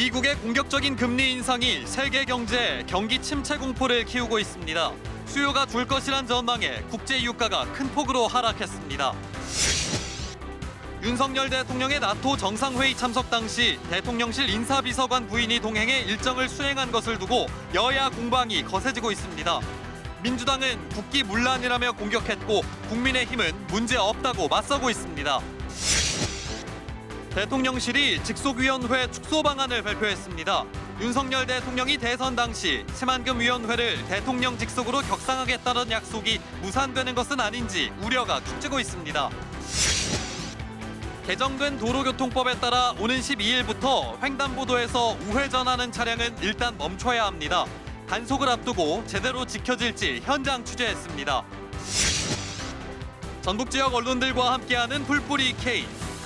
미국의 공격적인 금리 인상이 세계 경제에 경기 침체 공포를 키우고 있습니다. 수요가 줄 것이란 전망에 국제 유가가 큰 폭으로 하락했습니다. 윤석열 대통령의 나토 정상회의 참석 당시 대통령실 인사비서관 부인이 동행해 일정을 수행한 것을 두고 여야 공방이 거세지고 있습니다. 민주당은 국기문란이라며 공격했고 국민의힘은 문제 없다고 맞서고 있습니다. 대통령실이 직속위원회 축소 방안을 발표했습니다. 윤석열 대통령이 대선 당시 새만금위원회를 대통령 직속으로 격상하겠다는 약속이 무산되는 것은 아닌지 우려가 커지고 있습니다. 개정된 도로교통법에 따라 오는 12일부터 횡단보도에서 우회전하는 차량은 일단 멈춰야 합니다. 단속을 앞두고 제대로 지켜질지 현장 취재했습니다. 전북 지역 언론들과 함께하는 풀뿌리 K.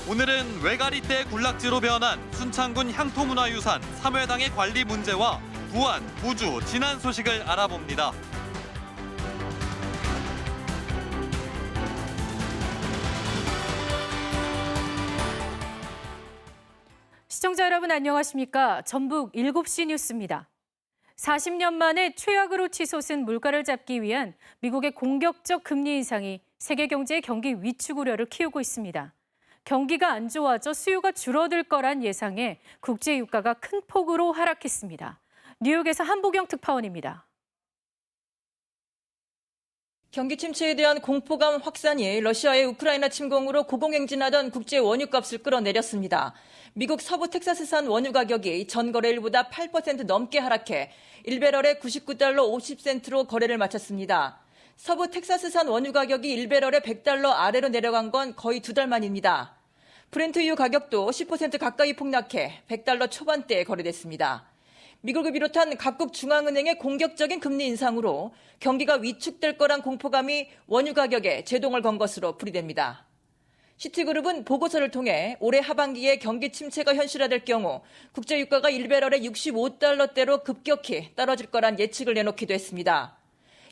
오늘은 외가리 때 군락지로 변한 순창군 향토문화유산 3회당의 관리 문제와 부안, 부주, 진안 소식을 알아봅니다. 시청자 여러분 안녕하십니까? 전북 7시 뉴스입니다. 40년 만에 최악으로 치솟은 물가를 잡기 위한 미국의 공격적 금리 인상이 세계 경제의 경기 위축 우려를 키우고 있습니다. 경기가 안 좋아져 수요가 줄어들 거란 예상에 국제 유가가 큰 폭으로 하락했습니다. 뉴욕에서 한보경 특파원입니다. 경기 침체에 대한 공포감 확산이 러시아의 우크라이나 침공으로 고공행진하던 국제 원유값을 끌어내렸습니다. 미국 서부 텍사스산 원유 가격이 전 거래일보다 8% 넘게 하락해 1배럴에 99달러 50센트로 거래를 마쳤습니다. 서부 텍사스산 원유 가격이 1배럴에 100달러 아래로 내려간 건 거의 2달 만입니다. 브렌트유 가격도 10% 가까이 폭락해 100달러 초반대에 거래됐습니다. 미국을 비롯한 각국 중앙은행의 공격적인 금리 인상으로 경기가 위축될 거란 공포감이 원유 가격에 제동을 건 것으로 풀이됩니다. 시티그룹은 보고서를 통해 올해 하반기에 경기 침체가 현실화될 경우 국제유가가 1배럴에 65달러대로 급격히 떨어질 거란 예측을 내놓기도 했습니다.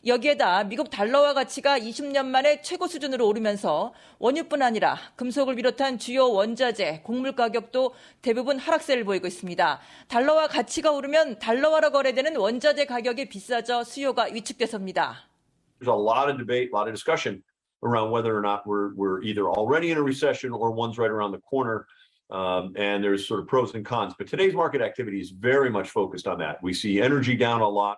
여기에다 미국 달러화 가치가 20년 만에 최고 수준으로 오르면서 원유뿐 아니라 금속을 비롯한 주요 원자재, 곡물 가격도 대부분 하락세를 보이고 있습니다. 달러화 가치가 오르면 달러화로 거래되는 원자재 가격이 비싸져 수요가 위축돼서입니다. There's a lot of debate, a lot of discussion around whether or not we're either already in a recession or one's right around the corner. And there's sort of pros and cons. But today's market activity is very much focused on that. We see energy down a lot.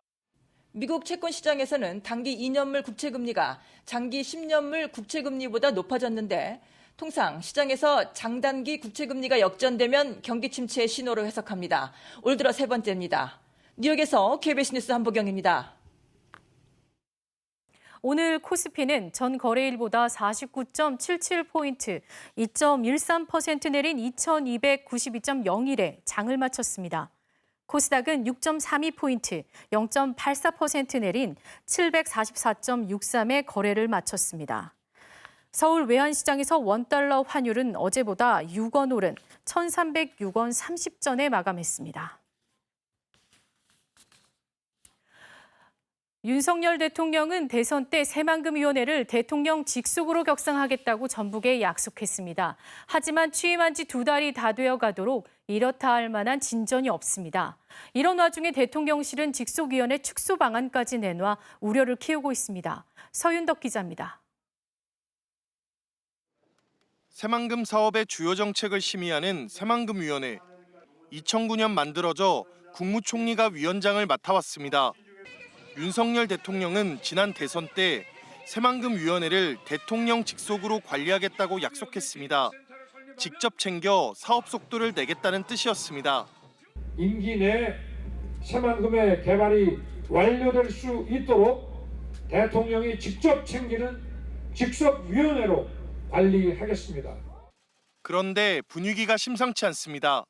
미국 채권 시장에서는 단기 2년물 국채금리가 장기 10년물 국채금리보다 높아졌는데 통상 시장에서 장단기 국채금리가 역전되면 경기 침체의 신호로 해석합니다. 올 들어 세 번째입니다. 뉴욕에서 KBS 뉴스 한보경입니다. 오늘 코스피는 전 거래일보다 49.77포인트, 2.13% 내린 2292.01에 장을 마쳤습니다. 코스닥은 6.32포인트, 0.84% 내린 744.63에 거래를 마쳤습니다. 서울 외환시장에서 원달러 환율은 어제보다 6원 오른 1,306원 30전에 마감했습니다. 윤석열 대통령은 대선 때 새만금위원회를 대통령 직속으로 격상하겠다고 전북에 약속했습니다. 하지만 취임한 지 2달이 다 되어 가도록 이렇다 할 만한 진전이 없습니다. 이런 와중에 대통령실은 직속위원회 축소 방안까지 내놔 우려를 키우고 있습니다. 서윤덕 기자입니다. 새만금 사업의 주요 정책을 심의하는 새만금위원회. 2009년 만들어져 국무총리가 위원장을 맡아왔습니다. 윤석열 대통령은 지난 대선 때 새만금위원회를 대통령 직속으로 관리하겠다고 약속했습니다. 직접 챙겨 사업 속도를 내겠다는 뜻이었습니다. 임기 내 새만금의 개발이 완료될 수 있도록 대통령이 직접 챙기는 직속위원회로 관리하겠습니다. 그런데 분위기가 심상치 않습니다.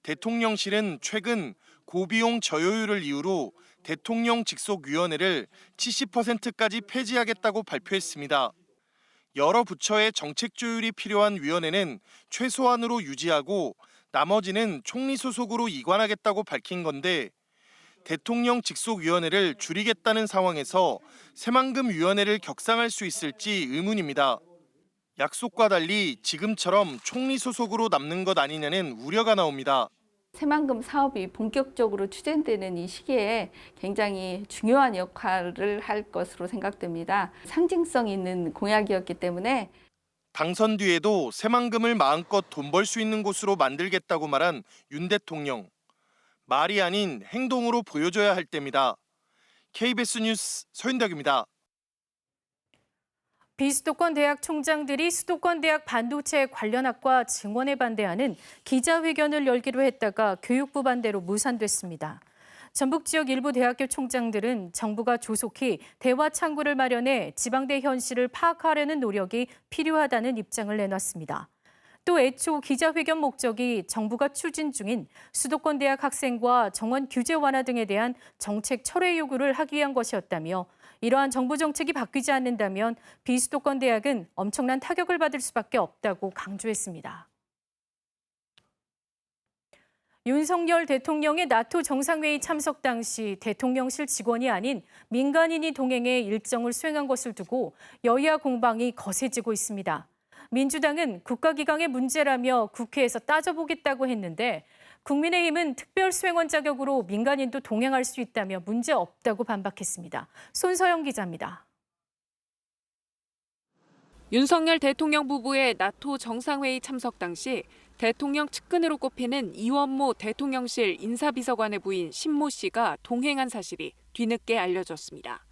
대통령실은 최근 고비용 저효율을 이유로 대통령 직속위원회를 70%까지 폐지하겠다고 발표했습니다. 여러 부처의 정책 조율이 필요한 위원회는 최소한으로 유지하고 나머지는 총리 소속으로 이관하겠다고 밝힌 건데 대통령 직속위원회를 줄이겠다는 상황에서 새만금위원회를 격상할 수 있을지 의문입니다. 약속과 달리 지금처럼 총리 소속으로 남는 것 아니냐는 우려가 나옵니다. 새만금 사업이 본격적으로 추진되는 이 시기에 굉장히 중요한 역할을 할 것으로 생각됩니다. 상징성 있는 공약이었기 때문에 당선 뒤에도 새만금을 마음껏 돈 벌 수 있는 곳으로 만들겠다고 말한 윤 대통령. 말이 아닌 행동으로 보여줘야 할 때입니다. KBS 뉴스 서윤덕입니다. 비수도권 대학 총장들이 수도권 대학 반도체 관련 학과 증원에 반대하는 기자회견을 열기로 했다가 교육부 반대로 무산됐습니다. 전북 지역 일부 대학교 총장들은 정부가 조속히 대화 창구를 마련해 지방대 현실을 파악하려는 노력이 필요하다는 입장을 내놨습니다. 또 애초 기자회견 목적이 정부가 추진 중인 수도권 대학 학생과 정원 규제 완화 등에 대한 정책 철회 요구를 하기 위한 것이었다며 이러한 정부 정책이 바뀌지 않는다면 비수도권 대학은 엄청난 타격을 받을 수밖에 없다고 강조했습니다. 윤석열 대통령의 나토 정상회의 참석 당시 대통령실 직원이 아닌 민간인이 동행해 일정을 수행한 것을 두고 여야 공방이 거세지고 있습니다. 민주당은 국가기강의 문제라며 국회에서 따져보겠다고 했는데 국민의힘은 특별수행원 자격으로 민간인도 동행할 수 있다며 문제 없다고 반박했습니다. 손서영 기자입니다. 윤석열 대통령 부부의 나토 정상회의 참석 당시 대통령 측근으로 꼽히는 이원모 대통령실 인사비서관의 부인 신모 씨가 동행한 사실이 뒤늦게 알려졌습니다.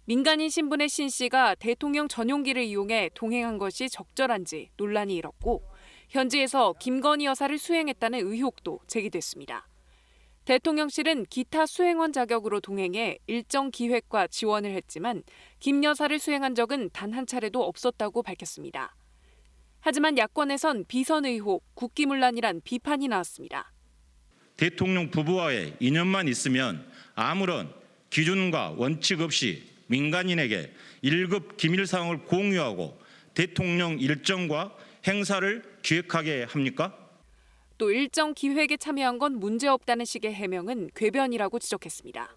민간인 신분의 신 씨가 대통령 전용기를 이용해 동행한 것이 적절한지 논란이 일었고 현지에서 김건희 여사를 수행했다는 의혹도 제기됐습니다. 대통령실은 기타 수행원 자격으로 동행해 일정 기획과 지원을 했지만 김 여사를 수행한 적은 단 한 차례도 없었다고 밝혔습니다. 하지만 야권에선 비선 의혹, 국기문란이란 비판이 나왔습니다. 대통령 부부와의 인연만 있으면 아무런 기준과 원칙 없이 민간인에게 1급 기밀사항을 공유하고 대통령 일정과 행사를 기획하게 합니까? 또 일정 기획에 참여한 건 문제없다는 식의 해명은 궤변이라고 지적했습니다.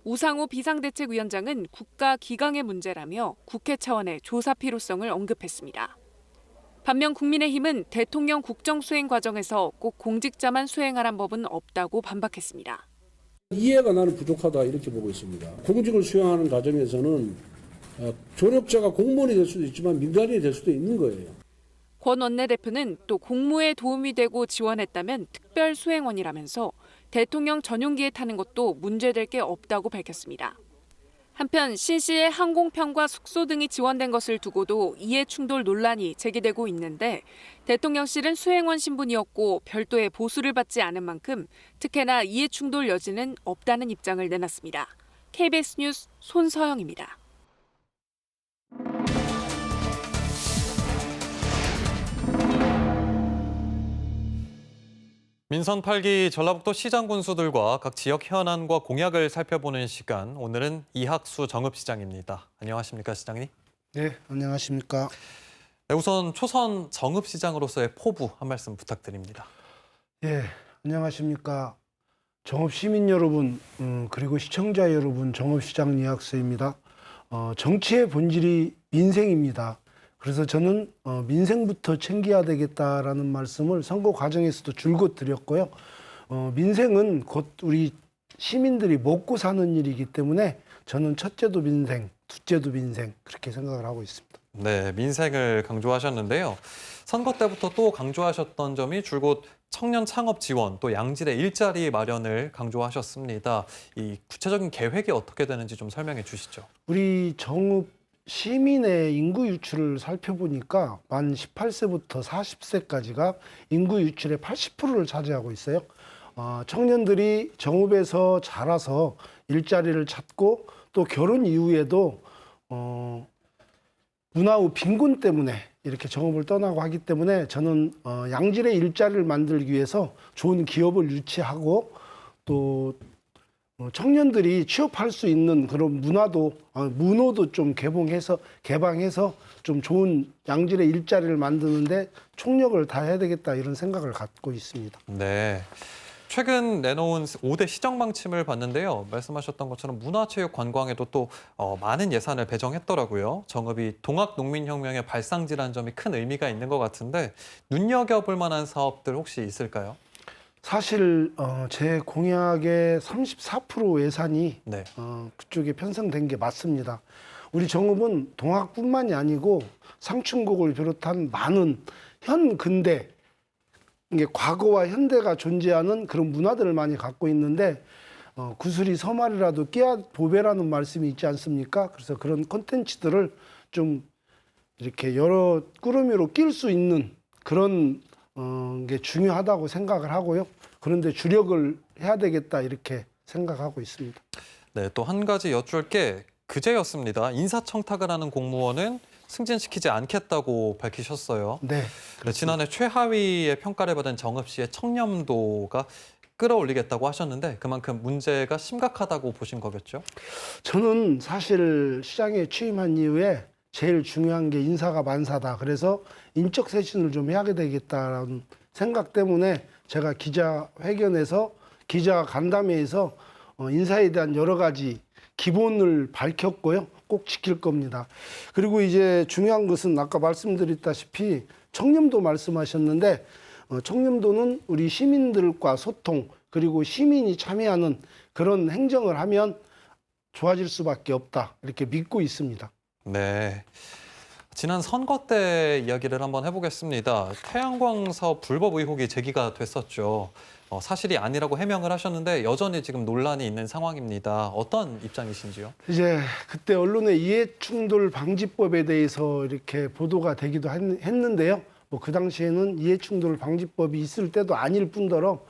우상호 비상대책위원장은 국가 기강의 문제라며 국회 차원의 조사 필요성을 언급했습니다. 반면 국민의힘은 대통령 국정수행 과정에서 꼭 공직자만 수행하란 법은 없다고 반박했습니다. 이해가 나는 부족하다 이렇게 보고 있습니다. 공직을 수행하는 과정에서는 조력자가 공무원이 될 수도 있지만 민간인이 될 수도 있는 거예요. 권 원내대표는 또 공무에 도움이 되고 지원했다면 특별 수행원이라면서 대통령 전용기에 타는 것도 문제될 게 없다고 밝혔습니다. 한편 신 씨의 항공편과 숙소 등이 지원된 것을 두고도 이해 충돌 논란이 제기되고 있는데 대통령실은 수행원 신분이었고 별도의 보수를 받지 않은 만큼 특혜나 이해 충돌 여지는 없다는 입장을 내놨습니다. KBS 뉴스 손서영입니다. 민선 8기 전라북도 시장 군수들과 각 지역 현안과 공약을 살펴보는 시간. 오늘은 이학수 정읍시장입니다. 안녕하십니까, 시장님? 네, 안녕하십니까. 네, 우선 초선 정읍시장으로서의 포부 한 말씀 부탁드립니다. 예, 안녕하십니까. 정읍시민 여러분, 그리고 시청자 여러분, 정읍시장 이학수입니다. 정치의 본질이 민생입니다. 그래서 저는 민생부터 챙겨야 되겠다라는 말씀을 선거 과정에서도 줄곧 드렸고요. 민생은 곧 우리 시민들이 먹고 사는 일이기 때문에 저는 첫째도 민생, 둘째도 민생 그렇게 생각을 하고 있습니다. 네, 민생을 강조하셨는데요. 선거 때부터 또 강조하셨던 점이 줄곧 청년 창업 지원, 또 양질의 일자리 마련을 강조하셨습니다. 이 구체적인 계획이 어떻게 되는지 좀 설명해 주시죠. 우리 정읍 시민의 인구 유출을 살펴보니까 만 18세부터 40세까지가 인구 유출의 80%를 차지하고 있어요. 청년들이 정읍에서 자라서 일자리를 찾고 또 결혼 이후에도 문화 후 빈곤 때문에 이렇게 정읍을 떠나고 하기 때문에 저는 양질의 일자리를 만들기 위해서 좋은 기업을 유치하고 또 청년들이 취업할 수 있는 그런 문호도 좀 개방해서 좀 좋은 양질의 일자리를 만드는데 총력을 다해야 되겠다 이런 생각을 갖고 있습니다. 네. 최근 내놓은 5대 시정 방침을 봤는데요. 말씀하셨던 것처럼 문화체육관광에도 또 많은 예산을 배정했더라고요. 정읍이 동학농민혁명의 발상지라는 점이 큰 의미가 있는 것 같은데 눈여겨볼 만한 사업들 혹시 있을까요? 사실 제 공약의 34% 예산이 네. 그쪽에 편성된 게 맞습니다. 우리 정읍은 동학뿐만이 아니고 상층곡을 비롯한 많은 현근대, 이게 과거와 현대가 존재하는 그런 문화들을 많이 갖고 있는데 구슬이 서말이라도 끼야 보배라는 말씀이 있지 않습니까? 그래서 그런 콘텐츠들을 좀 이렇게 여러 꾸러미로 낄 수 있는 그런 게 중요하다고 생각을 하고요. 그런데 주력을 해야 되겠다 이렇게 생각하고 있습니다. 네, 또 한 가지 여쭐 게 그제였습니다. 인사청탁을 하는 공무원은 승진시키지 않겠다고 밝히셨어요. 네. 지난해 최하위의 평가를 받은 정읍시의 청렴도가 끌어올리겠다고 하셨는데 그만큼 문제가 심각하다고 보신 거겠죠? 저는 사실 시장에 취임한 이후에 제일 중요한 게 인사가 만사다. 그래서 인적 쇄신을 좀 해야 되겠다라는 생각 때문에 제가 기자회견에서 기자 간담회에서 인사에 대한 여러 가지 기본을 밝혔고요. 꼭 지킬 겁니다. 그리고 이제 중요한 것은 아까 말씀드렸다시피 청렴도 말씀하셨는데 청렴도는 우리 시민들과 소통 그리고 시민이 참여하는 그런 행정을 하면 좋아질 수밖에 없다. 이렇게 믿고 있습니다. 네. 지난 선거 때 이야기를 한번 해보겠습니다. 태양광 사업 불법 의혹이 제기가 됐었죠. 사실이 아니라고 해명을 하셨는데 여전히 지금 논란이 있는 상황입니다. 어떤 입장이신지요? 이제 그때 언론의 이해충돌 방지법에 대해서 이렇게 보도가 되기도 했는데요. 뭐 그 당시에는 이해충돌 방지법이 있을 때도 아닐 뿐더러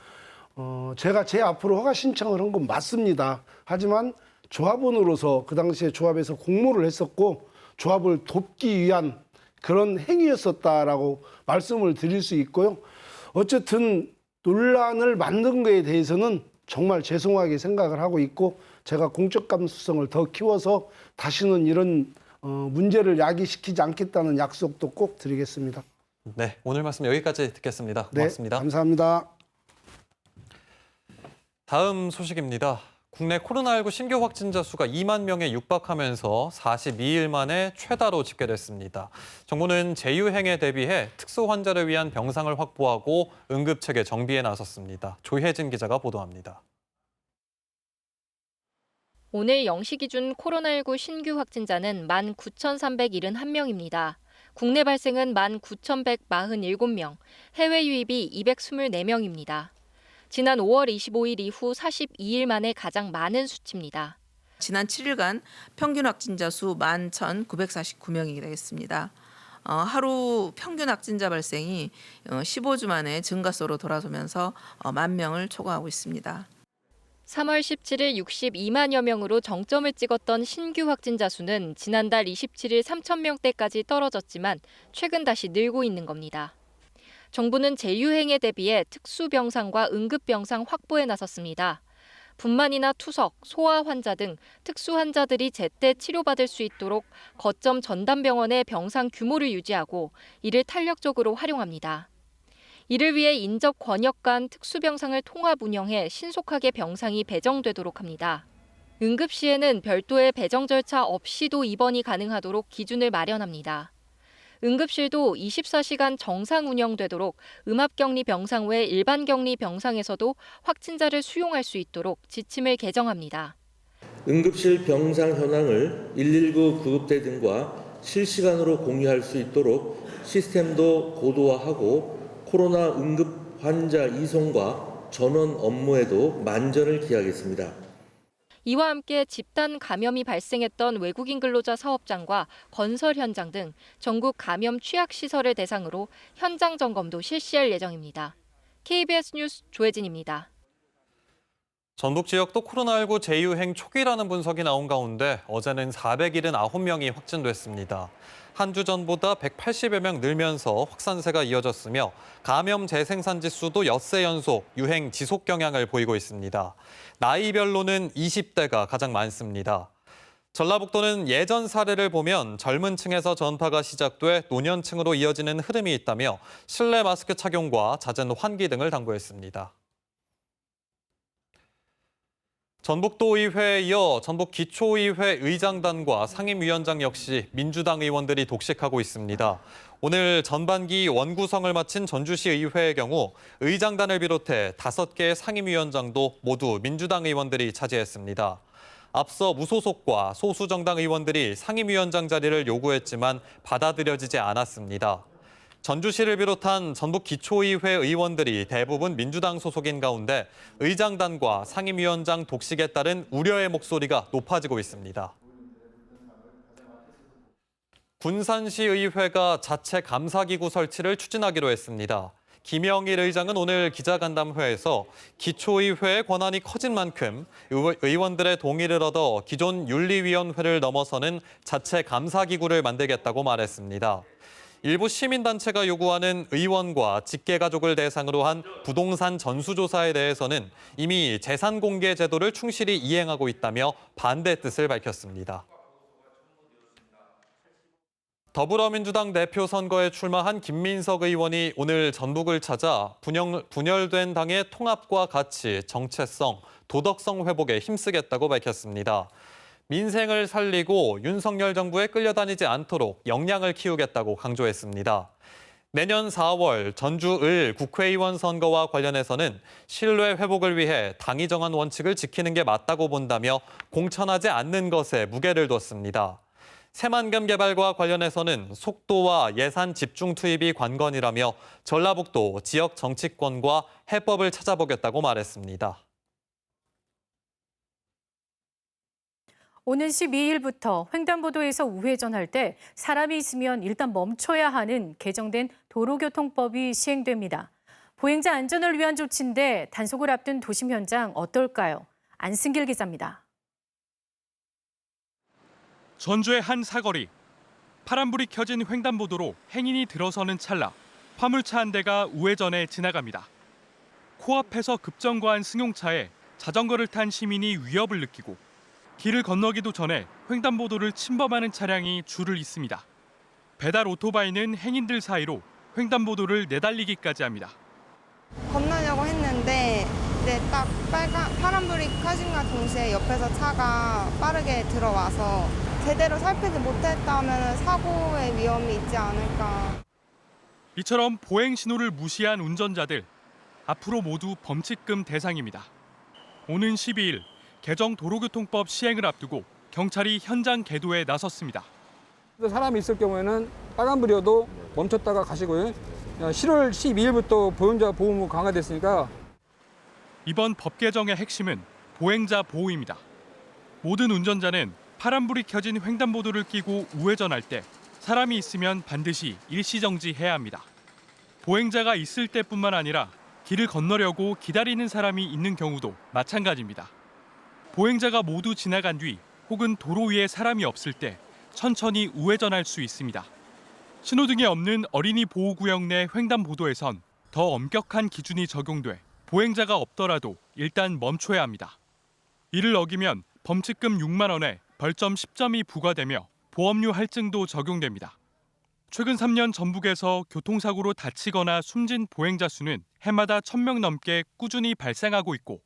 제가 제 앞으로 허가 신청을 한 건 맞습니다. 하지만 조합원으로서 그 당시에 조합에서 공모를 했었고 조합을 돕기 위한 그런 행위였었다라고 말씀을 드릴 수 있고요. 어쨌든 논란을 만든 거에 대해서는 정말 죄송하게 생각을 하고 있고 제가 공적 감수성을 더 키워서 다시는 이런 문제를 야기시키지 않겠다는 약속도 꼭 드리겠습니다. 네, 오늘 말씀 여기까지 듣겠습니다. 고맙습니다. 네, 감사합니다. 다음 소식입니다. 국내 코로나19 신규 확진자 수가 2만 명에 육박하면서 42일 만에 최다로 집계됐습니다. 정부는 재유행에 대비해 특수 환자를 위한 병상을 확보하고 응급체계 정비에 나섰습니다. 조혜진 기자가 보도합니다. 오늘 0시 기준 코로나19 신규 확진자는 19,371명입니다. 국내 발생은 19,147명, 해외 유입이 224명입니다. 지난 5월 25일 이후 42일 만에 가장 많은 수치입니다. 지난 7일간 평균 확진자 수 11,949명이 되겠습니다. 하루 평균 확진자 발생이 15주 만에 증가세로 돌아서면서 10,000명을 초과하고 있습니다. 3월 17일 62만여 명으로 정점을 찍었던 신규 확진자 수는 지난달 27일 3,000명대까지 떨어졌지만 최근 다시 늘고 있는 겁니다. 정부는 재유행에 대비해 특수병상과 응급병상 확보에 나섰습니다. 분만이나 투석, 소아 환자 등 특수 환자들이 제때 치료받을 수 있도록 거점 전담병원의 병상 규모를 유지하고 이를 탄력적으로 활용합니다. 이를 위해 인접 권역 간 특수병상을 통합 운영해 신속하게 병상이 배정되도록 합니다. 응급 시에는 별도의 배정 절차 없이도 입원이 가능하도록 기준을 마련합니다. 응급실도 24시간 정상 운영되도록 음압격리 병상 외 일반 격리 병상에서도 확진자를 수용할 수 있도록 지침을 개정합니다. 응급실 병상 현황을 119 구급대 등과 실시간으로 공유할 수 있도록 시스템도 고도화하고 코로나 응급 환자 이송과 전원 업무에도 만전을 기하겠습니다. 이와 함께 집단 감염이 발생했던 외국인 근로자 사업장과 건설 현장 등 전국 감염 취약 시설을 대상으로 현장 점검도 실시할 예정입니다. KBS 뉴스 조혜진입니다. 전북 지역도 코로나19 재유행 초기라는 분석이 나온 가운데 어제는 479명이 확진됐습니다. 한 주 전보다 180여 명 늘면서 확산세가 이어졌으며 감염 재생산 지수도 엿새 연속 유행 지속 경향을 보이고 있습니다. 나이별로는 20대가 가장 많습니다. 전라북도는 예전 사례를 보면 젊은 층에서 전파가 시작돼 노년층으로 이어지는 흐름이 있다며 실내 마스크 착용과 잦은 환기 등을 당부했습니다. 전북도의회에 이어 전북기초의회 의장단과 상임위원장 역시 민주당 의원들이 독식하고 있습니다. 오늘 전반기 원구성을 마친 전주시 의회의 경우 의장단을 비롯해 5개의 상임위원장도 모두 민주당 의원들이 차지했습니다. 앞서 무소속과 소수정당 의원들이 상임위원장 자리를 요구했지만 받아들여지지 않았습니다. 전주시를 비롯한 전북기초의회 의원들이 대부분 민주당 소속인 가운데 의장단과 상임위원장 독식에 따른 우려의 목소리가 높아지고 있습니다. 군산시의회가 자체 감사기구 설치를 추진하기로 했습니다. 김영일 의장은 오늘 기자간담회에서 기초의회의 권한이 커진 만큼 의원들의 동의를 얻어 기존 윤리위원회를 넘어서는 자체 감사기구를 만들겠다고 말했습니다. 일부 시민단체가 요구하는 의원과 직계가족을 대상으로 한 부동산 전수조사에 대해서는 이미 재산공개 제도를 충실히 이행하고 있다며 반대 뜻을 밝혔습니다. 더불어민주당 대표 선거에 출마한 김민석 의원이 오늘 전북을 찾아 분열된 당의 통합과 가치, 정체성, 도덕성 회복에 힘쓰겠다고 밝혔습니다. 민생을 살리고 윤석열 정부에 끌려다니지 않도록 역량을 키우겠다고 강조했습니다. 내년 4월 전주-을 국회의원 선거와 관련해서는 신뢰 회복을 위해 당이 정한 원칙을 지키는 게 맞다고 본다며 공천하지 않는 것에 무게를 뒀습니다. 새만금 개발과 관련해서는 속도와 예산 집중 투입이 관건이라며 전라북도 지역 정치권과 해법을 찾아보겠다고 말했습니다. 오는 12일부터 횡단보도에서 우회전할 때 사람이 있으면 일단 멈춰야 하는 개정된 도로교통법이 시행됩니다. 보행자 안전을 위한 조치인데 단속을 앞둔 도심 현장 어떨까요? 안승길 기자입니다. 전주의 한 사거리. 파란불이 켜진 횡단보도로 행인이 들어서는 찰나 화물차 한 대가 우회전해 지나갑니다. 코앞에서 급정거한 승용차에 자전거를 탄 시민이 위협을 느끼고 길을 건너기도 전에 횡단보도를 침범하는 차량이 줄을 잇습니다. 배달 오토바이는 행인들 사이로 횡단보도를 내달리기까지 합니다. 건너려고 했는데 이제 딱 파란불이 켜진과 동시에 옆에서 차가 빠르게 들어와서 제대로 살피지 못했다면 사고의 위험이 있지 않을까. 이처럼 보행 신호를 무시한 운전자들, 앞으로 모두 범칙금 대상입니다. 오는 12일 개정 도로교통법 시행을 앞두고 경찰이 현장 계도에 나섰습니다. 사람이 있을 경우에는 빨간불이어도 멈췄다가 가시고요. 7월 12일부터 보행자 보호무 강화됐으니까. 이번 법 개정의 핵심은 보행자 보호입니다. 모든 운전자는 파란불이 켜진 횡단보도를 끼고 우회전할 때 사람이 있으면 반드시 일시정지해야 합니다. 보행자가 있을 때뿐만 아니라 길을 건너려고 기다리는 사람이 있는 경우도 마찬가지입니다. 보행자가 모두 지나간 뒤 혹은 도로 위에 사람이 없을 때 천천히 우회전할 수 있습니다. 신호등이 없는 어린이 보호구역 내 횡단보도에선 더 엄격한 기준이 적용돼 보행자가 없더라도 일단 멈춰야 합니다. 이를 어기면 범칙금 6만 원에 벌점 10점이 부과되며 보험료 할증도 적용됩니다. 최근 3년 전북에서 교통사고로 다치거나 숨진 보행자 수는 해마다 1,000명 넘게 꾸준히 발생하고 있고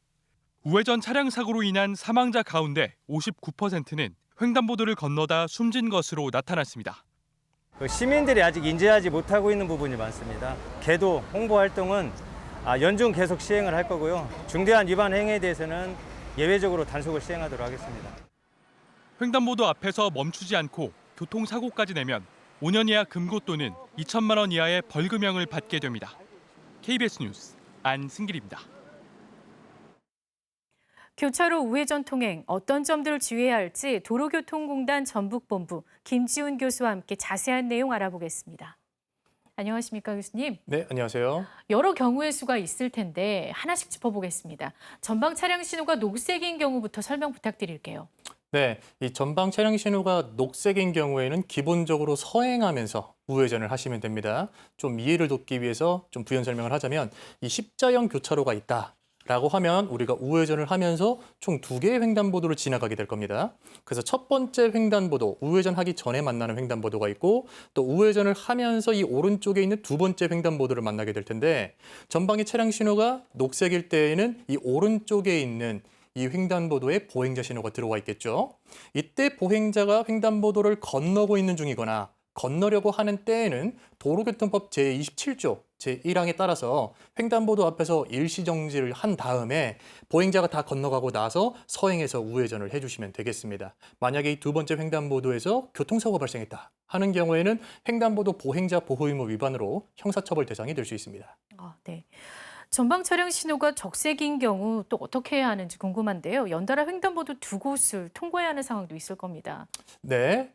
우회전 차량 사고로 인한 사망자 가운데 59%는 횡단보도를 건너다 숨진 것으로 나타났습니다. 시민들이 아직 인지하지 못하고 있는 부분이 많습니다. 계도 홍보 활동은 연중 계속 시행을 할 거고요. 중대한 위반 행위에 대해서는 예외적으로 단속을 시행하도록 하겠습니다. 횡단보도 앞에서 멈추지 않고 교통사고까지 내면 5년 이하 금고 또는 2천만 원 이하의 벌금형을 받게 됩니다. KBS 뉴스 안승길입니다. 교차로 우회전 통행 어떤 점들을 주의해야 할지 도로교통공단 전북본부 김지훈 교수와 함께 자세한 내용 알아보겠습니다. 안녕하십니까 교수님? 네, 안녕하세요. 여러 경우의 수가 있을 텐데 하나씩 짚어보겠습니다. 전방 차량 신호가 녹색인 경우부터 설명 부탁드릴게요. 네, 이 전방 차량 신호가 녹색인 경우에는 기본적으로 서행하면서 우회전을 하시면 됩니다. 좀 이해를 돕기 위해서 좀 부연 설명을 하자면 이 십자형 교차로가 있다라고 하면 우리가 우회전을 하면서 총 2개의 횡단보도를 지나가게 될 겁니다. 그래서 첫 번째 횡단보도, 우회전하기 전에 만나는 횡단보도가 있고 또 우회전을 하면서 이 오른쪽에 있는 두 번째 횡단보도를 만나게 될 텐데 전방의 차량 신호가 녹색일 때에는 이 오른쪽에 있는 이 횡단보도에 보행자 신호가 들어와 있겠죠. 이때 보행자가 횡단보도를 건너고 있는 중이거나 건너려고 하는 때에는 도로교통법 제27조 제1항에 따라서 횡단보도 앞에서 일시정지를 한 다음에 보행자가 다 건너가고 나서 서행해서 우회전을 해주시면 되겠습니다. 만약에 이 두 번째 횡단보도에서 교통사고가 발생했다 하는 경우에는 횡단보도 보행자 보호 의무 위반으로 형사처벌 대상이 될 수 있습니다. 네. 전방 차량 신호가 적색인 경우 또 어떻게 해야 하는지 궁금한데요. 연달아 횡단보도 두 곳을 통과해야 하는 상황도 있을 겁니다. 네,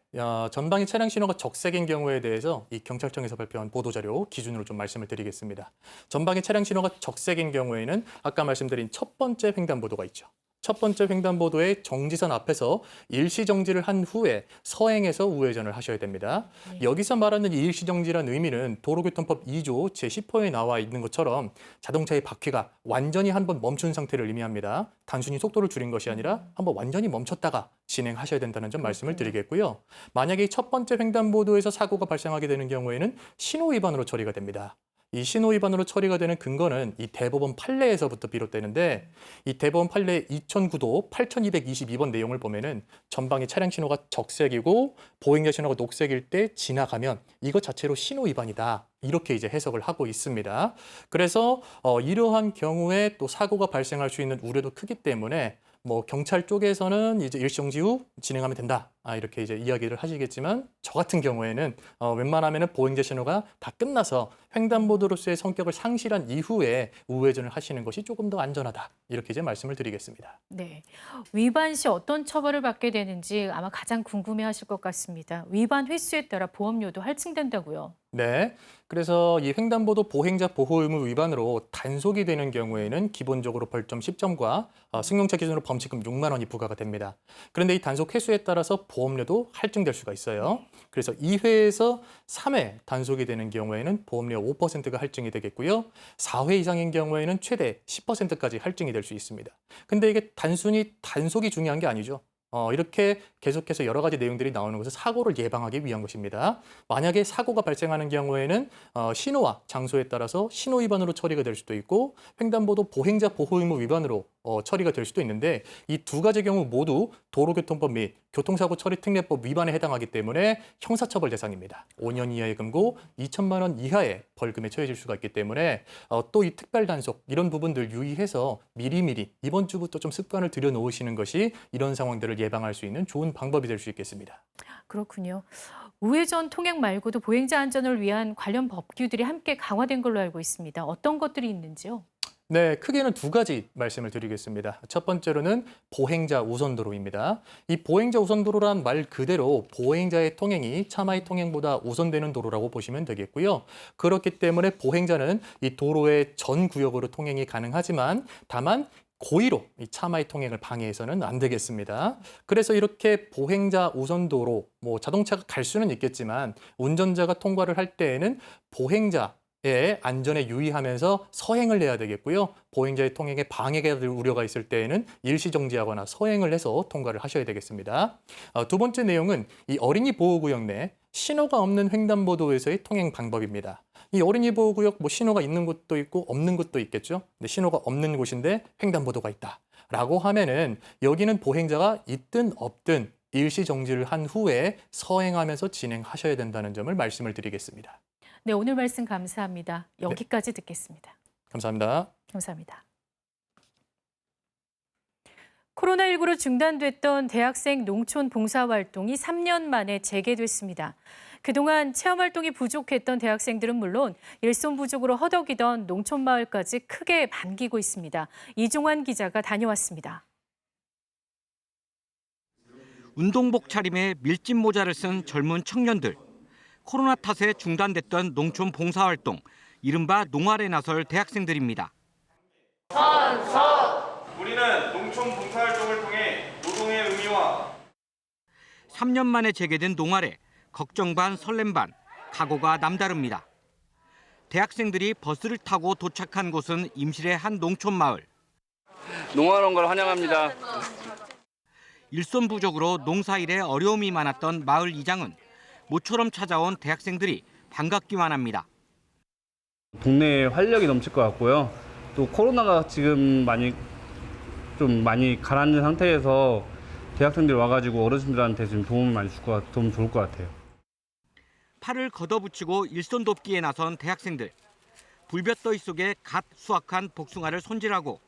전방의 차량 신호가 적색인 경우에 대해서 이 경찰청에서 발표한 보도자료 기준으로 좀 말씀을 드리겠습니다. 전방의 차량 신호가 적색인 경우에는 아까 말씀드린 첫 번째 횡단보도가 있죠. 첫 번째 횡단보도의 정지선 앞에서 일시정지를 한 후에 서행해서 우회전을 하셔야 됩니다. 여기서 말하는 이 일시정지라는 의미는 도로교통법 2조 제10호에 나와 있는 것처럼 자동차의 바퀴가 완전히 한번 멈춘 상태를 의미합니다. 단순히 속도를 줄인 것이 아니라 한번 완전히 멈췄다가 진행하셔야 된다는 점 말씀을 드리겠고요. 만약에 첫 번째 횡단보도에서 사고가 발생하게 되는 경우에는 신호 위반으로 처리가 됩니다. 이 신호 위반으로 처리가 되는 근거는 이 대법원 판례에서부터 비롯되는데 이 대법원 판례 2009도 8222번 내용을 보면은 전방의 차량 신호가 적색이고 보행자 신호가 녹색일 때 지나가면 이것 자체로 신호 위반이다. 이렇게 이제 해석을 하고 있습니다. 그래서 이러한 경우에 또 사고가 발생할 수 있는 우려도 크기 때문에 뭐 경찰 쪽에서는 이제 일시정지 후 진행하면 된다. 이렇게 이제 이야기를 하시겠지만 저 같은 경우에는 웬만하면은 보행자 신호가 다 끝나서 횡단보도로서의 성격을 상실한 이후에 우회전을 하시는 것이 조금 더 안전하다. 이렇게 이제 말씀을 드리겠습니다. 네, 위반 시 어떤 처벌을 받게 되는지 아마 가장 궁금해하실 것 같습니다. 위반 횟수에 따라 보험료도 할증된다고요. 네, 그래서 이 횡단보도 보행자 보호 의무 위반으로 단속이 되는 경우에는 기본적으로 벌점 10점과 승용차 기준으로 범칙금 6만 원이 부과가 됩니다. 그런데 이 단속 횟수에 따라서 보험료도 할증될 수가 있어요. 그래서 2회에서 3회 단속이 되는 경우에는 보험료 5%가 할증이 되겠고요. 4회 이상인 경우에는 최대 10%까지 할증이 될 수 있습니다. 근데 이게 단순히 단속이 중요한 게 아니죠. 이렇게 계속해서 여러 가지 내용들이 나오는 것은 사고를 예방하기 위한 것입니다. 만약에 사고가 발생하는 경우에는 신호와 장소에 따라서 신호 위반으로 처리가 될 수도 있고 횡단보도 보행자 보호 의무 위반으로 처리가 될 수도 있는데 이 두 가지 경우 모두 도로교통법 및 교통사고 처리 특례법 위반에 해당하기 때문에 형사처벌 대상입니다. 5년 이하의 금고, 2천만 원 이하의 벌금에 처해질 수가 있기 때문에 또 이 특별 단속 이런 부분들 유의해서 미리미리 이번 주부터 좀 습관을 들여놓으시는 것이 이런 상황들을 예방할 수 있는 좋은 방법이 될 수 있겠습니다. 그렇군요. 우회전 통행 말고도 보행자 안전을 위한 관련 법규들이 함께 강화된 걸로 알고 있습니다. 어떤 것들이 있는지요? 네, 크게는 두 가지 말씀을 드리겠습니다. 첫 번째로는 보행자 우선도로입니다. 이 보행자 우선도로란 말 그대로 보행자의 통행이 차마의 통행보다 우선되는 도로라고 보시면 되겠고요. 그렇기 때문에 보행자는 이 도로의 전 구역으로 통행이 가능하지만 다만 고의로 이 차마의 통행을 방해해서는 안 되겠습니다. 그래서 이렇게 보행자 우선도로, 자동차가 갈 수는 있겠지만 운전자가 통과를 할 때에는 보행자의 안전에 유의하면서 서행을 해야 되겠고요. 보행자의 통행에 방해가 될 우려가 있을 때에는 일시정지하거나 서행을 해서 통과를 하셔야 되겠습니다. 두 번째 내용은 이 어린이 보호구역 내 신호가 없는 횡단보도에서의 통행 방법입니다. 이 어린이 보호구역 신호가 있는 곳도 있고 없는 곳도 있겠죠. 근데 신호가 없는 곳인데 횡단보도가 있다라고 하면은 여기는 보행자가 있든 없든 일시 정지를 한 후에 서행하면서 진행하셔야 된다는 점을 말씀을 드리겠습니다. 네, 오늘 말씀 감사합니다. 여기까지 듣겠습니다. 감사합니다. 감사합니다. 코로나19로 중단됐던 대학생 농촌 봉사활동이 3년 만에 재개됐습니다. 그동안 체험활동이 부족했던 대학생들은 물론 일손 부족으로 허덕이던 농촌마을까지 크게 반기고 있습니다. 이종환 기자가 다녀왔습니다. 운동복 차림에 밀짚 모자를 쓴 젊은 청년들. 코로나 탓에 중단됐던 농촌 봉사활동, 이른바 농활에 나설 대학생들입니다. 우리는 농촌 봉사활동을 통해 노동의 의미와 3년 만에 재개된 농활에 걱정 반 설렘 반, 각오가 남다릅니다. 대학생들이 버스를 타고 도착한 곳은 임실의 한 농촌 마을. 농활 온 걸 환영합니다. 일손 부족으로 농사일에 어려움이 많았던 마을 이장은 모처럼 찾아온 대학생들이 반갑기만 합니다. 동네에 활력이 넘칠 것 같고요. 또 코로나가 지금 많이 좀 많이 가라앉은 상태에서 대학생들이 와가지고 어르신들한테 좀 도움을 많이 도움 좋을 것 같아요. 팔을 걷어붙이고 일손 돕기에 나선 대학생들. 불볕더위 속에 갓 수확한 복숭아를 손질하고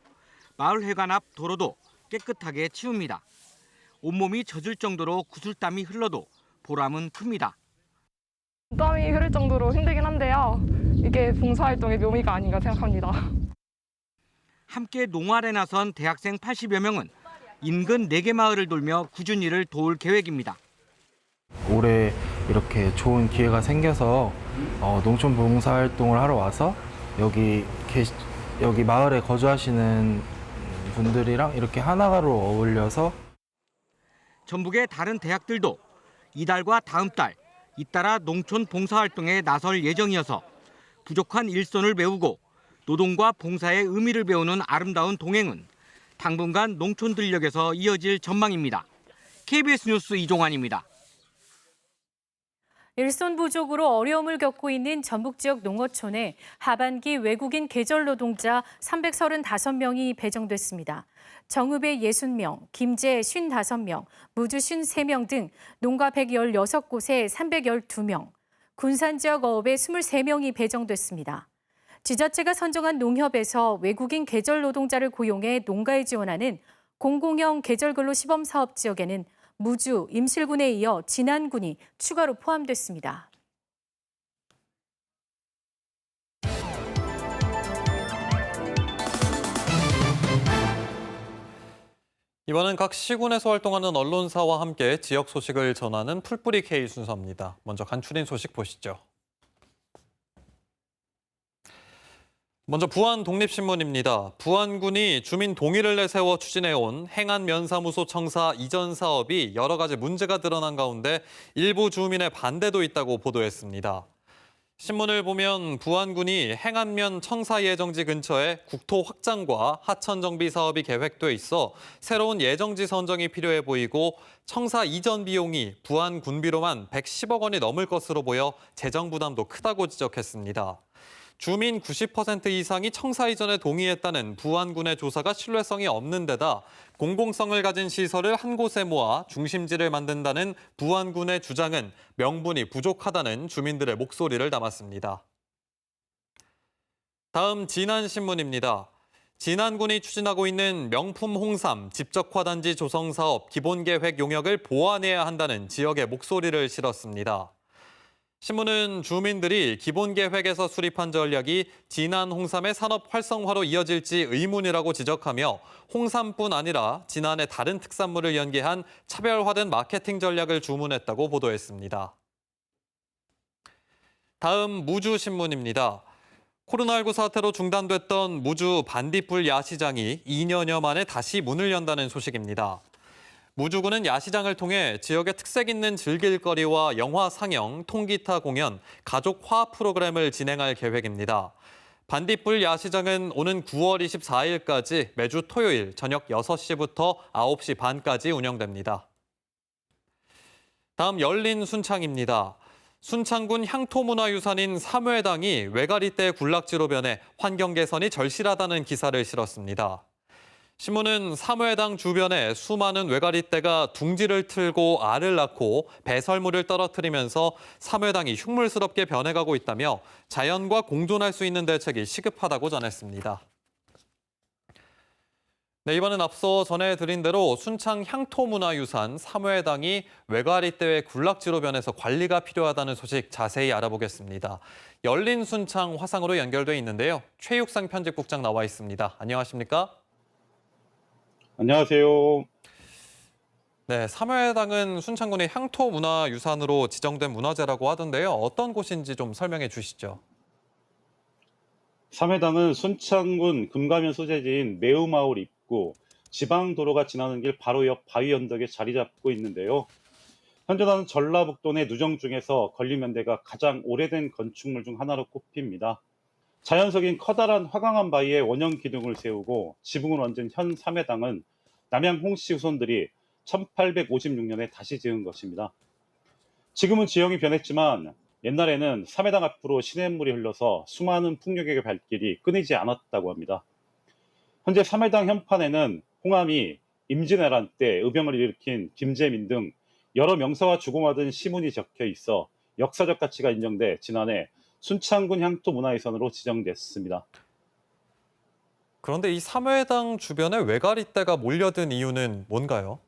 마을 회관 앞 도로도 깨끗하게 치웁니다. 온몸이 젖을 정도로 구슬땀이 흘러도 보람은 큽니다. 땀이 흐를 정도로 힘들긴 한데요. 이게 봉사활동의 묘미가 아닌가 생각합니다. 함께 농활에 나선 대학생 80여 명은 인근 4개 마을을 돌며 꾸준히를 도울 계획입니다. 올해 이렇게 좋은 기회가 생겨서 농촌 봉사활동을 하러 와서 여기 마을에 거주하시는 분들이랑 이렇게 하나로 어울려서 전북의 다른 대학들도 이달과 다음 달 잇따라 농촌 봉사활동에 나설 예정이어서 부족한 일손을 메우고 노동과 봉사의 의미를 배우는 아름다운 동행은 당분간 농촌 들녘에서 이어질 전망입니다. KBS 뉴스 이종환입니다. 일손 부족으로 어려움을 겪고 있는 전북 지역 농어촌에 하반기 외국인 계절 노동자 335명이 배정됐습니다. 정읍에 60명, 김제 55명, 무주 53명 등 농가 116곳에 312명, 군산 지역 어업에 23명이 배정됐습니다. 지자체가 선정한 농협에서 외국인 계절 노동자를 고용해 농가에 지원하는 공공형 계절근로 시범사업 지역에는 무주, 임실군에 이어 진안군이 추가로 포함됐습니다. 이번은 각 시군에서 활동하는 언론사와 함께 지역 소식을 전하는 풀뿌리 K 순서입니다. 먼저 간추린 소식 보시죠. 먼저 부안 독립신문입니다. 부안군이 주민 동의를 내세워 추진해온 행안면사무소 청사 이전 사업이 여러 가지 문제가 드러난 가운데 일부 주민의 반대도 있다고 보도했습니다. 신문을 보면 부안군이 행안면 청사 예정지 근처에 국토 확장과 하천 정비 사업이 계획돼 있어 새로운 예정지 선정이 필요해 보이고 청사 이전 비용이 부안 군비로만 110억 원이 넘을 것으로 보여 재정 부담도 크다고 지적했습니다. 주민 90% 이상이 청사 이전에 동의했다는 부안군의 조사가 신뢰성이 없는 데다 공공성을 가진 시설을 한 곳에 모아 중심지를 만든다는 부안군의 주장은 명분이 부족하다는 주민들의 목소리를 담았습니다. 다음 진안신문입니다. 진안군이 추진하고 있는 명품 홍삼 집적화단지 조성 사업 기본계획 용역을 보완해야 한다는 지역의 목소리를 실었습니다. 신문은 주민들이 기본계획에서 수립한 전략이 진안 홍삼의 산업 활성화로 이어질지 의문이라고 지적하며 홍삼뿐 아니라 진안의 다른 특산물을 연계한 차별화된 마케팅 전략을 주문했다고 보도했습니다. 다음 무주신문입니다. 코로나19 사태로 중단됐던 무주 반딧불 야시장이 2년여 만에 다시 문을 연다는 소식입니다. 무주군은 야시장을 통해 지역의 특색 있는 즐길거리와 영화 상영, 통기타 공연, 가족 화합 프로그램을 진행할 계획입니다. 반딧불 야시장은 오는 9월 24일까지 매주 토요일 저녁 6시부터 9시 반까지 운영됩니다. 다음 열린 순창입니다. 순창군 향토문화유산인 삼회당이 외가리떼 군락지로 변해 환경 개선이 절실하다는 기사를 실었습니다. 신문은 삼회당 주변에 수많은 외가리떼가 둥지를 틀고 알을 낳고 배설물을 떨어뜨리면서 삼회당이 흉물스럽게 변해가고 있다며 자연과 공존할 수 있는 대책이 시급하다고 전했습니다. 네, 이번엔 앞서 전해드린 대로 순창 향토문화유산 삼회당이 외가리떼의 군락지로 변해서 관리가 필요하다는 소식 자세히 알아보겠습니다. 열린 순창 화상으로 연결돼 있는데요. 최육상 편집국장 나와 있습니다. 안녕하십니까? 안녕하세요. 네, 삼회당은 순창군의 향토문화유산으로 지정된 문화재라고 하던데요. 어떤 곳인지 좀 설명해 주시죠. 삼회당은 순창군 금가면 소재지인 매우마을 입구, 지방도로가 지나는 길 바로 옆 바위 언덕에 자리 잡고 있는데요. 현존하는 전라북도 내 누정 중에서 건립연대가 가장 오래된 건축물 중 하나로 꼽힙니다. 자연석인 커다란 화강암 바위에 원형 기둥을 세우고 지붕을 얹은 현 삼회당은 남양 홍씨 후손들이 1856년에 다시 지은 것입니다. 지금은 지형이 변했지만 옛날에는 삼회당 앞으로 시냇물이 흘러서 수많은 풍류객의 발길이 끊이지 않았다고 합니다. 현재 삼회당 현판에는 홍함이 임진왜란 때 의병을 일으킨 김재민 등 여러 명사와 주고받은 시문이 적혀 있어 역사적 가치가 인정돼 지난해 순창군 향토 문화유산으로 지정됐습니다. 그런데 이 삼회당 주변에 외가리떼가 몰려든 이유는 뭔가요?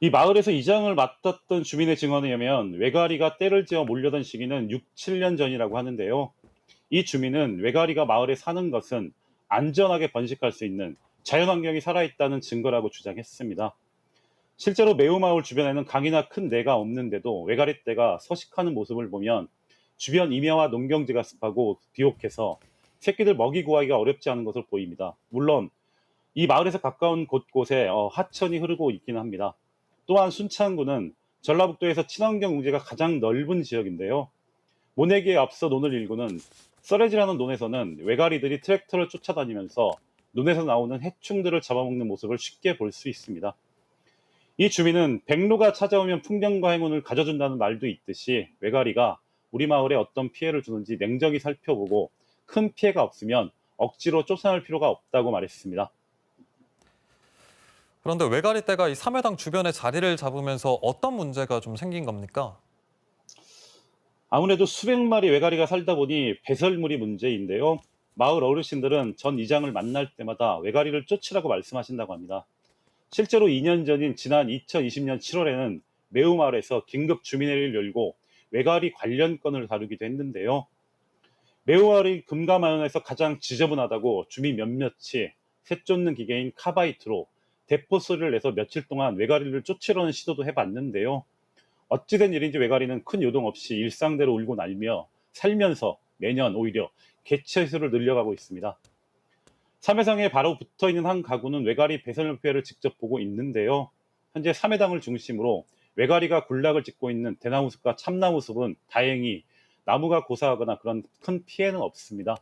이 마을에서 이장을 맡았던 주민의 증언에 의하면 외가리가 떼를 지어 몰려던 시기는 6, 7년 전이라고 하는데요. 이 주민은 외가리가 마을에 사는 것은 안전하게 번식할 수 있는 자연환경이 살아있다는 증거라고 주장했습니다. 실제로 매우마을 주변에는 강이나 큰 내가 없는데도 외가리떼가 서식하는 모습을 보면 주변 임야와 농경지가 습하고 비옥해서 새끼들 먹이 구하기가 어렵지 않은 것으로 보입니다. 물론 이 마을에서 가까운 곳곳에 하천이 흐르고 있기는 합니다. 또한 순창군은 전라북도에서 친환경 용지가 가장 넓은 지역인데요. 모내기에 앞서 논을 일구는 썰해지라는 논에서는 외가리들이 트랙터를 쫓아다니면서 논에서 나오는 해충들을 잡아먹는 모습을 쉽게 볼 수 있습니다. 이 주민은 백로가 찾아오면 풍경과 행운을 가져준다는 말도 있듯이 외가리가 우리 마을에 어떤 피해를 주는지 냉정히 살펴보고 큰 피해가 없으면 억지로 쫓아낼 필요가 없다고 말했습니다. 그런데 외가리떼가 이 삼회당 주변에 자리를 잡으면서 어떤 문제가 좀 생긴 겁니까? 아무래도 수백 마리 외가리가 살다 보니 배설물이 문제인데요. 마을 어르신들은 전 이장을 만날 때마다 외가리를 쫓으라고 말씀하신다고 합니다. 실제로 2년 전인 지난 2020년 7월에는 매우마을에서 긴급 주민회의를 열고 외가리 관련 건을 다루기도 했는데요. 매우마을이 금감마을에서 가장 지저분하다고 주민 몇몇이 새 쫓는 기계인 카바이트로 대포 소리를 내서 며칠 동안 외가리를 쫓으려는 시도도 해봤는데요. 어찌된 일인지 외가리는 큰 요동 없이 일상대로 울고 날며 살면서 매년 오히려 개체 수를 늘려가고 있습니다. 삼회당에 바로 붙어있는 한 가구는 외가리 배설물 피해를 직접 보고 있는데요. 현재 삼회당을 중심으로 외가리가 군락을 짓고 있는 대나무숲과 참나무숲은 다행히 나무가 고사하거나 그런 큰 피해는 없습니다.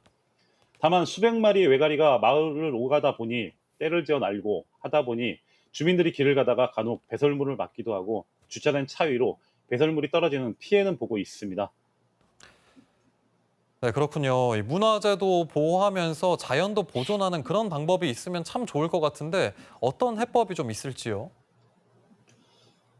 다만 수백 마리의 외가리가 마을을 오가다 보니 떼를 지어 날고 하다 보니 주민들이 길을 가다가 간혹 배설물을 맞기도 하고 주차된 차 위로 배설물이 떨어지는 피해는 보고 있습니다. 네, 그렇군요. 이 문화재도 보호하면서 자연도 보존하는 그런 방법이 있으면 참 좋을 것 같은데 어떤 해법이 좀 있을지요?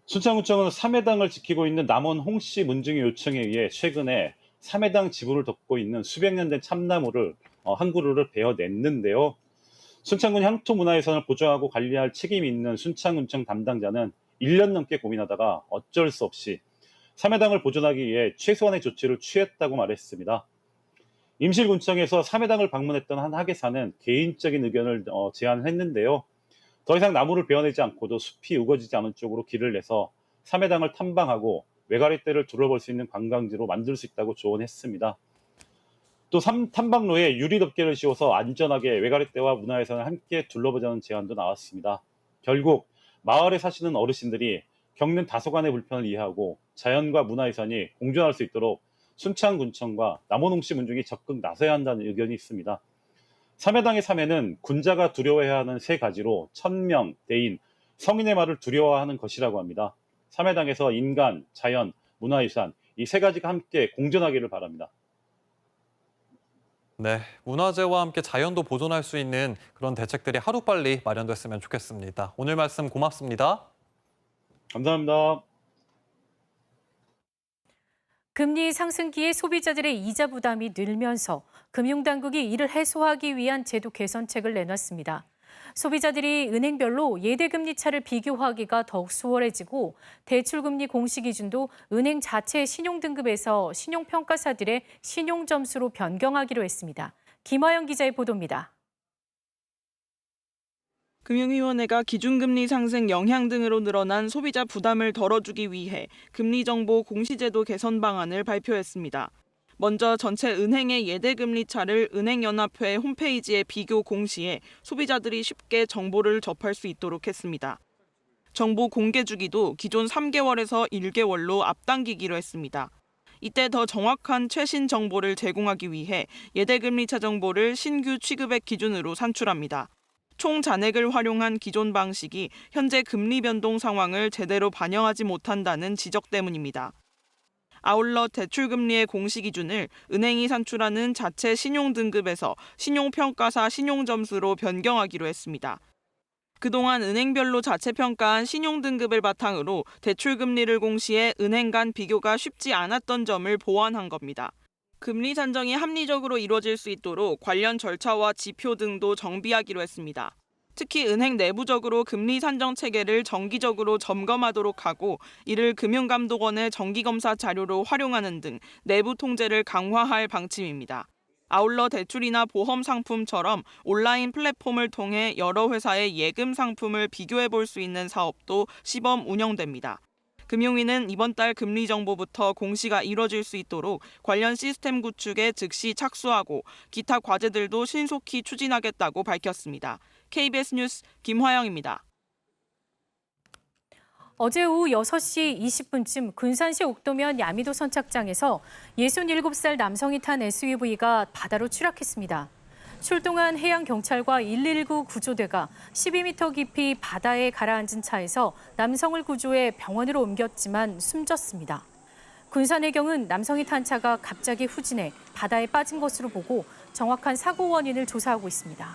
순창구청은 삼회당을 지키고 있는 남원 홍씨 문중의 요청에 의해 최근에 삼회당 지부를 덮고 있는 수백 년 된 참나무를 한 그루를 베어냈는데요. 순창군 향토문화유산을 보존하고 관리할 책임이 있는 순창군청 담당자는 1년 넘게 고민하다가 어쩔 수 없이 삼회당을 보존하기 위해 최소한의 조치를 취했다고 말했습니다. 임실군청에서 삼회당을 방문했던 한 학예사는 개인적인 의견을 제안했는데요. 더 이상 나무를 베어내지 않고도 숲이 우거지지 않은 쪽으로 길을 내서 삼회당을 탐방하고 외가리떼를 둘러볼 수 있는 관광지로 만들 수 있다고 조언했습니다. 또 탐방로에 유리덮개를 씌워서 안전하게 외가리떼와 문화유산을 함께 둘러보자는 제안도 나왔습니다. 결국 마을에 사시는 어르신들이 겪는 다소간의 불편을 이해하고 자연과 문화유산이 공존할 수 있도록 순창군청과 남원홍씨 문중이 적극 나서야 한다는 의견이 있습니다. 삼회당의 삼회는 군자가 두려워해야 하는 세 가지로 천명, 대인, 성인의 말을 두려워하는 것이라고 합니다. 삼회당에서 인간, 자연, 문화유산 이 세 가지가 함께 공존하기를 바랍니다. 네, 문화재와 함께 자연도 보존할 수 있는 그런 대책들이 하루빨리 마련됐으면 좋겠습니다. 오늘 말씀 고맙습니다. 감사합니다. 금리 상승기에 소비자들의 이자 부담이 늘면서 금융당국이 이를 해소하기 위한 제도 개선책을 내놨습니다. 소비자들이 은행별로 예대금리 차를 비교하기가 더욱 수월해지고 대출금리 공시 기준도 은행 자체의 신용등급에서 신용평가사들의 신용점수로 변경하기로 했습니다. 김화영 기자의 보도입니다. 금융위원회가 기준금리 상승 영향 등으로 늘어난 소비자 부담을 덜어주기 위해 금리정보 공시제도 개선 방안을 발표했습니다. 먼저 전체 은행의 예대금리 차를 은행연합회 홈페이지에 비교 공시해 소비자들이 쉽게 정보를 접할 수 있도록 했습니다. 정보 공개 주기도 기존 3개월에서 1개월로 앞당기기로 했습니다. 이때 더 정확한 최신 정보를 제공하기 위해 예대금리 차 정보를 신규 취급액 기준으로 산출합니다. 총 잔액을 활용한 기존 방식이 현재 금리 변동 상황을 제대로 반영하지 못한다는 지적 때문입니다. 아울러 대출금리의 공시기준을 은행이 산출하는 자체 신용등급에서 신용평가사 신용점수로 변경하기로 했습니다. 그동안 은행별로 자체 평가한 신용등급을 바탕으로 대출금리를 공시해 은행 간 비교가 쉽지 않았던 점을 보완한 겁니다. 금리 산정이 합리적으로 이루어질 수 있도록 관련 절차와 지표 등도 정비하기로 했습니다. 특히 은행 내부적으로 금리 산정 체계를 정기적으로 점검하도록 하고 이를 금융감독원의 정기검사 자료로 활용하는 등 내부 통제를 강화할 방침입니다. 아울러 대출이나 보험 상품처럼 온라인 플랫폼을 통해 여러 회사의 예금 상품을 비교해 볼 수 있는 사업도 시범 운영됩니다. 금융위는 이번 달 금리 정보부터 공시가 이뤄질 수 있도록 관련 시스템 구축에 즉시 착수하고 기타 과제들도 신속히 추진하겠다고 밝혔습니다. KBS 뉴스 김화영입니다. 어제 오후 6시 20분쯤 군산시 옥도면 야미도 선착장에서 67살 남성이 탄 SUV가 바다로 추락했습니다. 출동한 해양경찰과 119 구조대가 12m 깊이 바다에 가라앉은 차에서 남성을 구조해 병원으로 옮겼지만 숨졌습니다. 군산해경은 남성이 탄 차가 갑자기 후진해 바다에 빠진 것으로 보고 정확한 사고 원인을 조사하고 있습니다.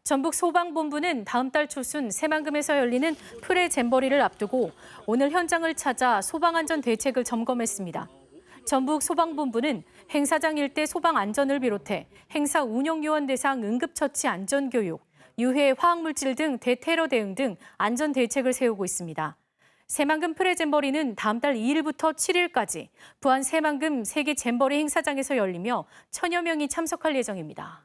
전북 소방본부는 다음 달 초순 새만금에서 열리는 프레 잼버리를 앞두고 오늘 현장을 찾아 소방안전 대책을 점검했습니다. 전북 소방본부는 행사장 일대 소방 안전을 비롯해 행사 운영 요원 대상 응급처치 안전교육, 유해 화학물질 등 대테러 대응 등 안전 대책을 세우고 있습니다. 새만금 프레 잼버리는 다음 달 2일부터 7일까지 부안 새만금 세계 잼버리 행사장에서 열리며 1000여 명이 참석할 예정입니다.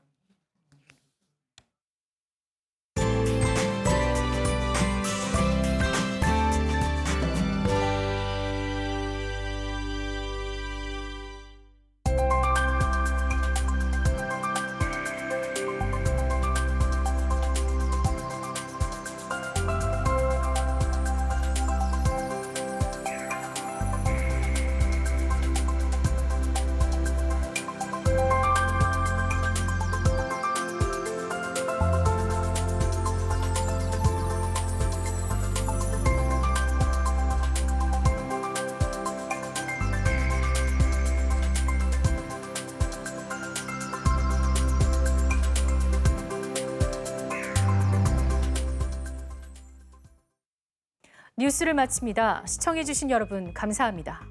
뉴스를 마칩니다. 시청해주신 여러분 감사합니다.